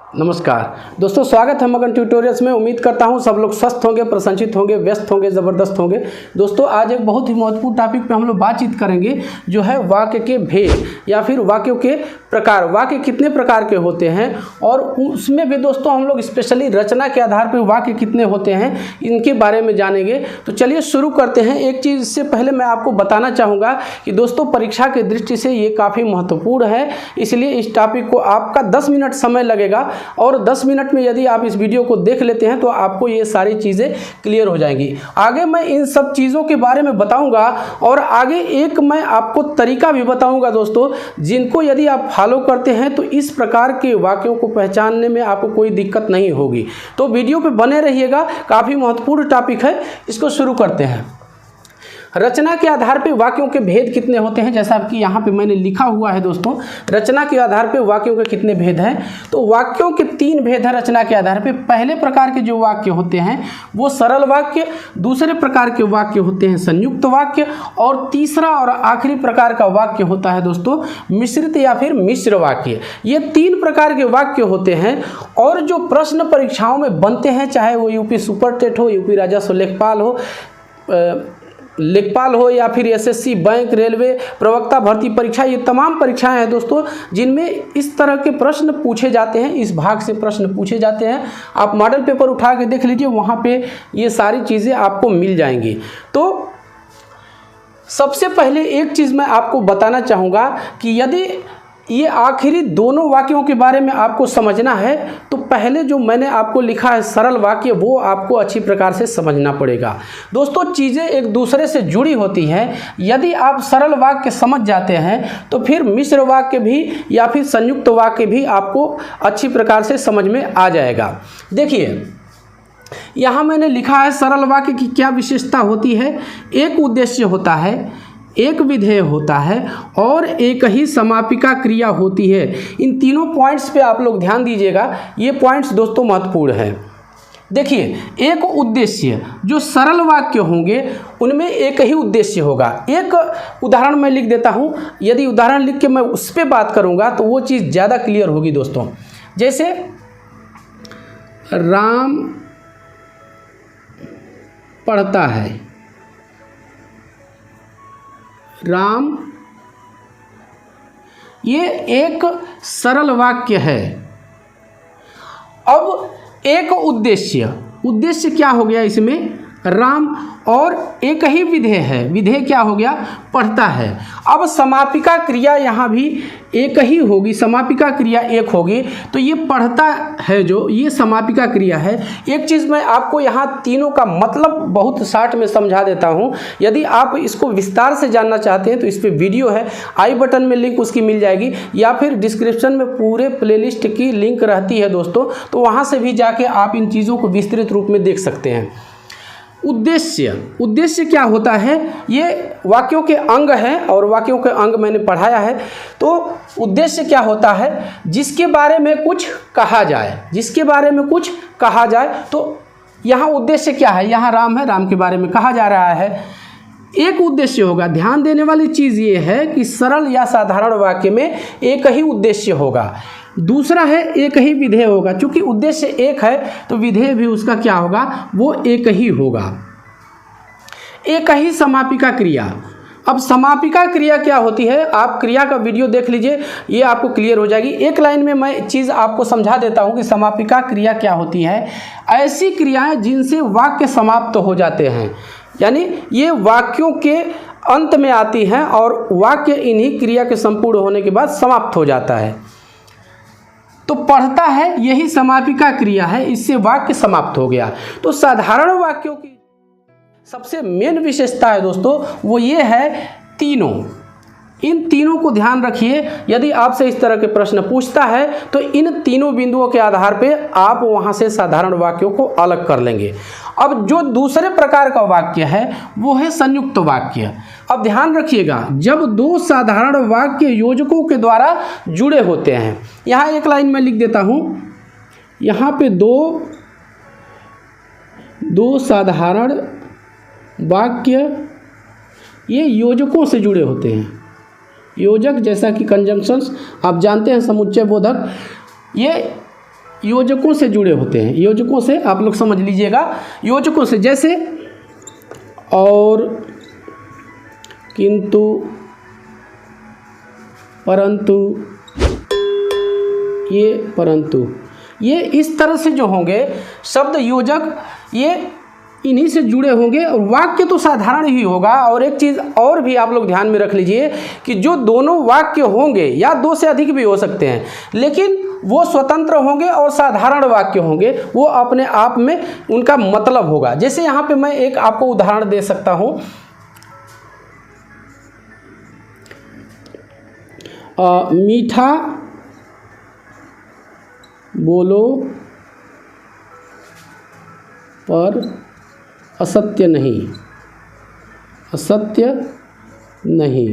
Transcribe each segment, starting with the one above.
नमस्कार दोस्तों, स्वागत है मगन ट्यूटोरियल्स में। उम्मीद करता हूं सब लोग स्वस्थ होंगे, प्रसन्नचित होंगे, व्यस्त होंगे, ज़बरदस्त होंगे। दोस्तों आज एक बहुत ही महत्वपूर्ण टॉपिक पे हम लोग बातचीत करेंगे, जो है वाक्य के भेद या फिर वाक्यों के प्रकार। वाक्य कितने प्रकार के होते हैं और उसमें भी दोस्तों हम लोग स्पेशली रचना के आधार पर वाक्य कितने होते हैं, इनके बारे में जानेंगे। तो चलिए शुरू करते हैं। एक चीज़ से पहले मैं आपको बताना चाहूँगा कि दोस्तों परीक्षा की दृष्टि से ये काफ़ी महत्वपूर्ण है, इसलिए इस टॉपिक को आपका 10 मिनट समय लगेगा और 10 मिनट में यदि आप इस वीडियो को देख लेते हैं तो आपको ये सारी चीज़ें क्लियर हो जाएंगी। आगे मैं इन सब चीज़ों के बारे में बताऊंगा और आगे एक मैं आपको तरीका भी बताऊंगा दोस्तों, जिनको यदि आप फॉलो करते हैं तो इस प्रकार के वाक्यों को पहचानने में आपको कोई दिक्कत नहीं होगी। तो वीडियो पे बने रहिएगा, काफ़ी महत्वपूर्ण टॉपिक है। इसको शुरू करते हैं। रचना के आधार पे वाक्यों के भेद कितने होते हैं, जैसा कि यहाँ पे मैंने लिखा हुआ है दोस्तों, रचना के आधार पे वाक्यों के कितने भेद हैं। तो वाक्यों के 3 भेद हैं रचना के आधार पे। पहले प्रकार के जो वाक्य होते हैं वो सरल वाक्य, दूसरे प्रकार के वाक्य होते हैं संयुक्त वाक्य, और तीसरा और आखिरी प्रकार का वाक्य होता है दोस्तों मिश्रित या फिर मिश्र वाक्य। ये 3 प्रकार के वाक्य होते हैं और जो प्रश्न परीक्षाओं में बनते हैं, चाहे वो यूपी सुपर टेट हो, यूपी राजस्व लेखपाल हो या फिर एसएससी, बैंक, रेलवे, प्रवक्ता भर्ती परीक्षा, ये तमाम परीक्षाएं हैं दोस्तों जिनमें इस तरह के प्रश्न पूछे जाते हैं, इस भाग से प्रश्न पूछे जाते हैं। आप मॉडल पेपर उठा के देख लीजिए, वहाँ पे ये सारी चीज़ें आपको मिल जाएंगी। तो सबसे पहले एक चीज़ मैं आपको बताना चाहूँगा कि यदि ये आखिरी दोनों वाक्यों के बारे में आपको समझना है तो पहले जो मैंने आपको लिखा है सरल वाक्य, वो आपको अच्छी प्रकार से समझना पड़ेगा। दोस्तों चीज़ें एक दूसरे से जुड़ी होती हैं। यदि आप सरल वाक्य समझ जाते हैं तो फिर मिश्र वाक्य भी या फिर संयुक्त वाक्य भी आपको अच्छी प्रकार से समझ में आ जाएगा। देखिए यहाँ मैंने लिखा है सरल वाक्य की क्या विशेषता होती है। एक उद्देश्य होता है, एक विधेय होता है और एक ही समापिका क्रिया होती है। इन तीनों पॉइंट्स पे आप लोग ध्यान दीजिएगा, ये पॉइंट्स दोस्तों महत्वपूर्ण है। देखिए एक उद्देश्य, जो सरल वाक्य होंगे उनमें एक ही उद्देश्य होगा। एक उदाहरण मैं लिख देता हूँ, यदि उदाहरण लिख के मैं उस पर बात करूँगा तो वो चीज़ ज़्यादा क्लियर होगी दोस्तों। जैसे राम पढ़ता है, राम, ये एक सरल वाक्य है। अब एक उद्देश्य, उद्देश्य क्या हो गया इसमें, राम, और एक ही विधेय है, विधेय क्या हो गया, पढ़ता है। अब समापिका क्रिया यहाँ भी एक ही होगी, समापिका क्रिया एक होगी, तो ये पढ़ता है जो ये समापिका क्रिया है। एक चीज़ मैं आपको यहाँ तीनों का मतलब बहुत शॉर्ट में समझा देता हूँ। यदि आप इसको विस्तार से जानना चाहते हैं तो इस पर वीडियो है, आई बटन में लिंक उसकी मिल जाएगी, या फिर डिस्क्रिप्शन में पूरे प्लेलिस्ट की लिंक रहती है दोस्तों, तो वहाँ से भी जाके आप इन चीज़ों को विस्तृत रूप में देख सकते हैं। उद्देश्य क्या होता है, ये वाक्यों के अंग हैं और वाक्यों के अंग मैंने पढ़ाया है। तो उद्देश्य क्या होता है, जिसके बारे में कुछ कहा जाए, जिसके बारे में कुछ कहा जाए। तो यहाँ उद्देश्य क्या है, यहाँ राम है, राम के बारे में कहा जा रहा है, एक उद्देश्य होगा। ध्यान देने वाली चीज़ ये है कि सरल या साधारण वाक्य में एक ही उद्देश्य होगा। दूसरा है एक ही विधेय होगा। चूंकि उद्देश्य एक है तो विधेय भी उसका क्या होगा, वो एक ही होगा। एक ही समापिका क्रिया। अब समापिका क्रिया क्या होती है, आप क्रिया का वीडियो देख लीजिए, ये आपको क्लियर हो जाएगी। एक लाइन में मैं चीज़ आपको समझा देता हूँ कि समापिका क्रिया क्या होती है। ऐसी क्रियाएं जिनसे वाक्य समाप्त हो जाते हैं, यानी ये वाक्यों के अंत में आती हैं और वाक्य इन्हीं क्रिया के संपूर्ण होने के बाद समाप्त हो जाता है। तो पढ़ता है यही समापिका क्रिया है, इससे वाक्य समाप्त हो गया। तो साधारण वाक्यों की सबसे मेन विशेषता है दोस्तों, वो ये है तीनों। इन तीनों को ध्यान रखिए। यदि आपसे इस तरह के प्रश्न पूछता है तो इन तीनों बिंदुओं के आधार पे आप वहाँ से साधारण वाक्यों को अलग कर लेंगे। अब जो दूसरे प्रकार का वाक्य है वो है संयुक्त वाक्य। अब ध्यान रखिएगा, जब दो साधारण वाक्य योजकों के द्वारा जुड़े होते हैं, यहाँ एक लाइन में लिख देता हूँ, यहाँ पे दो साधारण वाक्य ये योजकों से जुड़े होते हैं। योजक जैसा कि कंजंक्शंस आप जानते हैं, समुच्चय बोधक, ये योजकों से जुड़े होते हैं। योजकों से आप लोग समझ लीजिएगा, योजकों से, जैसे और, किंतु, परंतु, ये परंतु, ये इस तरह से जो होंगे शब्द योजक, ये इन्हीं से जुड़े होंगे। और वाक्य तो साधारण ही होगा। और एक चीज़ और भी आप लोग ध्यान में रख लीजिए कि जो दोनों वाक्य होंगे, या दो से अधिक भी हो सकते हैं, लेकिन वो स्वतंत्र होंगे और साधारण वाक्य होंगे, वो अपने आप में उनका मतलब होगा। जैसे यहाँ पे मैं एक आपको उदाहरण दे सकता हूँ, मीठा बोलो पर असत्य नहीं, असत्य नहीं।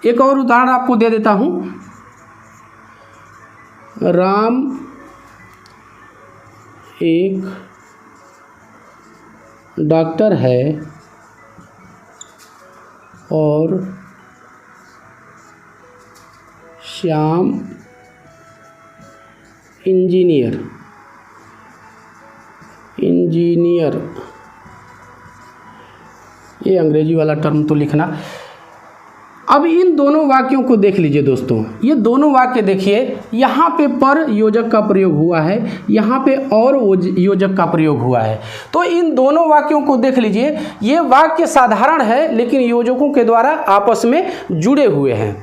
एक और उदाहरण आपको दे देता हूँ, राम एक डॉक्टर है और श्याम इंजीनियर, ये अंग्रेजी वाला टर्म तो लिखना। अब इन दोनों वाक्यों को देख लीजिए दोस्तों, ये दोनों वाक्य देखिए, यहाँ पे पर योजक का प्रयोग हुआ है, यहाँ पे और योजक का प्रयोग हुआ है। तो इन दोनों वाक्यों को देख लीजिए, ये वाक्य साधारण है लेकिन योजकों के द्वारा आपस में जुड़े हुए हैं।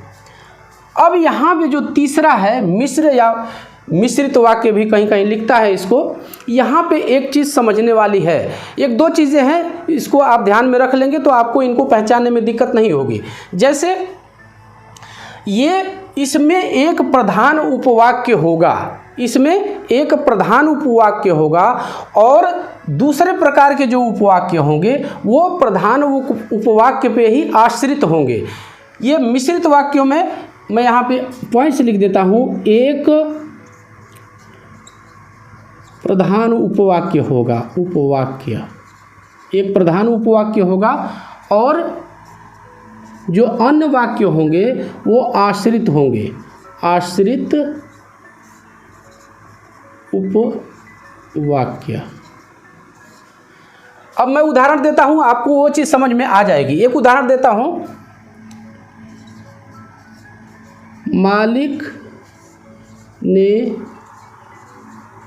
अब यहाँ पे जो तीसरा है, मिश्र या मिश्रित वाक्य भी कहीं कहीं लिखता है इसको। यहाँ पे एक चीज़ समझने वाली है, एक दो चीज़ें हैं, इसको आप ध्यान में रख लेंगे तो आपको इनको पहचानने में दिक्कत नहीं होगी। जैसे ये, इसमें एक प्रधान उपवाक्य होगा, इसमें एक प्रधान उपवाक्य होगा, और दूसरे प्रकार के जो उपवाक्य होंगे वो प्रधान उपवाक्य पे ही आश्रित होंगे। ये मिश्रित वाक्यों में मैं यहाँ पे पॉइंट्स लिख देता हूँ, एक प्रधान उपवाक्य होगा, उपवाक्य, एक प्रधान उपवाक्य होगा, और जो अन्य वाक्य होंगे वो आश्रित होंगे, आश्रित उपवाक्य। अब मैं उदाहरण देता हूं, आपको वो चीज़ समझ में आ जाएगी। एक उदाहरण देता हूं, मालिक ने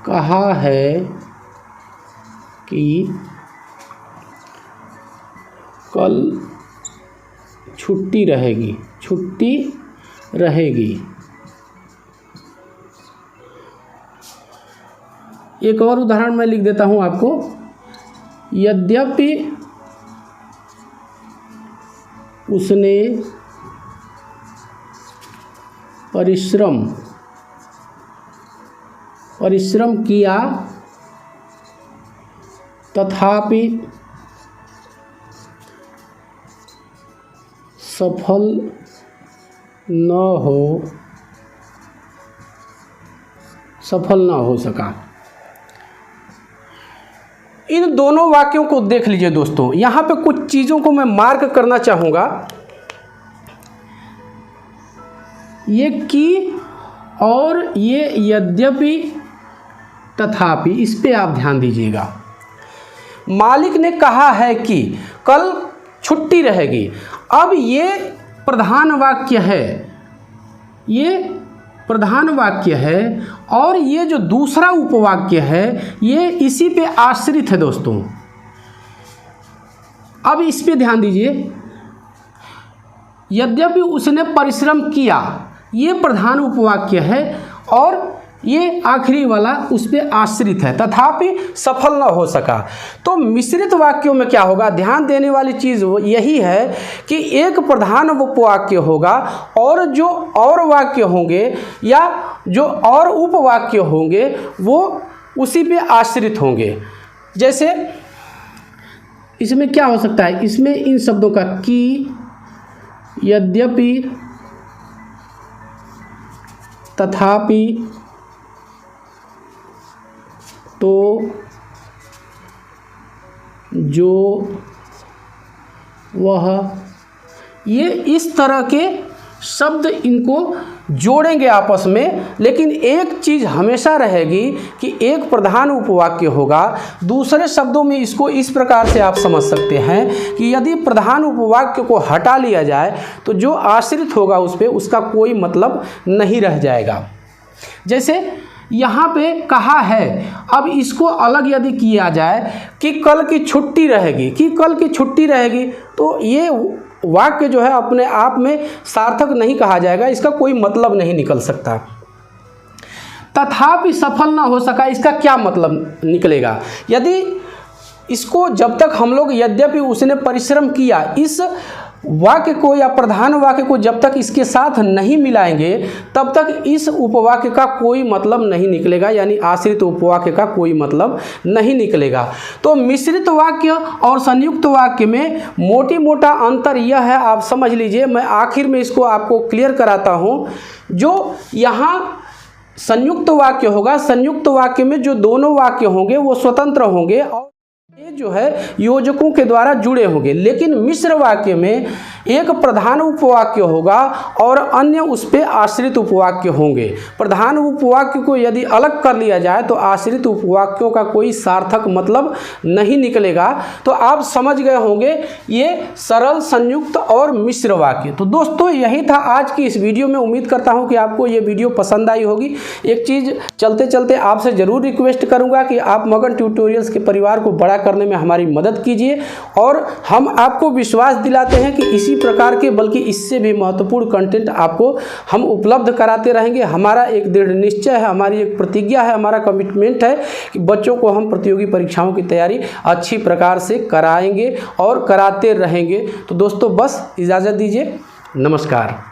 कहा है कि कल छुट्टी रहेगी, छुट्टी रहेगी। एक और उदाहरण मैं लिख देता हूं आपको, यद्यपि उसने परिश्रम किया तथापि सफल न हो सका। इन दोनों वाक्यों को देख लीजिए दोस्तों, यहाँ पे कुछ चीज़ों को मैं मार्क करना चाहूँगा। ये कि और ये यद्यपि तथापि, इस पे आप ध्यान दीजिएगा। मालिक ने कहा है कि कल छुट्टी रहेगी। अब ये प्रधान वाक्य है, ये प्रधान वाक्य है, और ये जो दूसरा उपवाक्य है ये इसी पे आश्रित है दोस्तों। अब इस पे ध्यान दीजिए, यद्यपि उसने परिश्रम किया, ये प्रधान उपवाक्य है, और ये आखिरी वाला उस पे आश्रित है, तथापि सफल न हो सका। तो मिश्रित वाक्यों में क्या होगा, ध्यान देने वाली चीज़ यही है कि एक प्रधान उपवाक्य होगा, और जो और वाक्य होंगे या जो और उपवाक्य होंगे वो उसी पे आश्रित होंगे। जैसे इसमें क्या हो सकता है, इसमें इन शब्दों का कि, यद्यपि, तथापि, तो, जो, वह, ये इस तरह के शब्द इनको जोड़ेंगे आपस में, लेकिन एक चीज़ हमेशा रहेगी कि एक प्रधान उपवाक्य होगा। दूसरे शब्दों में इसको इस प्रकार से आप समझ सकते हैं कि यदि प्रधान उपवाक्य को हटा लिया जाए तो जो आश्रित होगा उस पर उसका कोई मतलब नहीं रह जाएगा। जैसे यहाँ पे कहा है, अब इसको अलग यदि किया जाए कि कल की छुट्टी रहेगी, कि कल की छुट्टी रहेगी, तो ये वाक्य जो है अपने आप में सार्थक नहीं कहा जाएगा, इसका कोई मतलब नहीं निकल सकता। तथापि सफल ना हो सका, इसका क्या मतलब निकलेगा? यदि इसको जब तक हम लोग यद्यपि उसने परिश्रम किया, इस वाक्य को या प्रधान वाक्य को जब तक इसके साथ नहीं मिलाएंगे तब तक इस उपवाक्य का कोई मतलब नहीं निकलेगा, यानी आश्रित उपवाक्य का कोई मतलब नहीं निकलेगा। तो मिश्रित वाक्य और संयुक्त वाक्य में मोटा अंतर यह है, आप समझ लीजिए। मैं आखिर में इसको आपको क्लियर कराता हूँ। जो यहाँ संयुक्त वाक्य होगा, संयुक्त वाक्य में जो दोनों वाक्य होंगे वो स्वतंत्र होंगे और ये जो है योजकों के द्वारा जुड़े होंगे। लेकिन मिश्र वाक्य में एक प्रधान उपवाक्य होगा और अन्य उस पर आश्रित उपवाक्य होंगे। प्रधान उपवाक्य को यदि अलग कर लिया जाए तो आश्रित उपवाक्यों का कोई सार्थक मतलब नहीं निकलेगा। तो आप समझ गए होंगे ये सरल, संयुक्त और मिश्र वाक्य। तो दोस्तों यही था आज की इस वीडियो में। उम्मीद करता हूँ कि आपको ये वीडियो पसंद आई होगी। एक चीज़ चलते चलते आपसे ज़रूर रिक्वेस्ट करूँगा कि आप मगन ट्यूटोरियल्स के परिवार को बड़ा करने में हमारी मदद कीजिए, और हम आपको विश्वास दिलाते हैं कि इसी प्रकार के बल्कि इससे भी महत्वपूर्ण कंटेंट आपको हम उपलब्ध कराते रहेंगे। हमारा एक दृढ़ निश्चय है, हमारी एक प्रतिज्ञा है, हमारा कमिटमेंट है कि बच्चों को हम प्रतियोगी परीक्षाओं की तैयारी अच्छी प्रकार से कराएंगे और कराते रहेंगे। तो दोस्तों बस इजाज़त दीजिए, नमस्कार।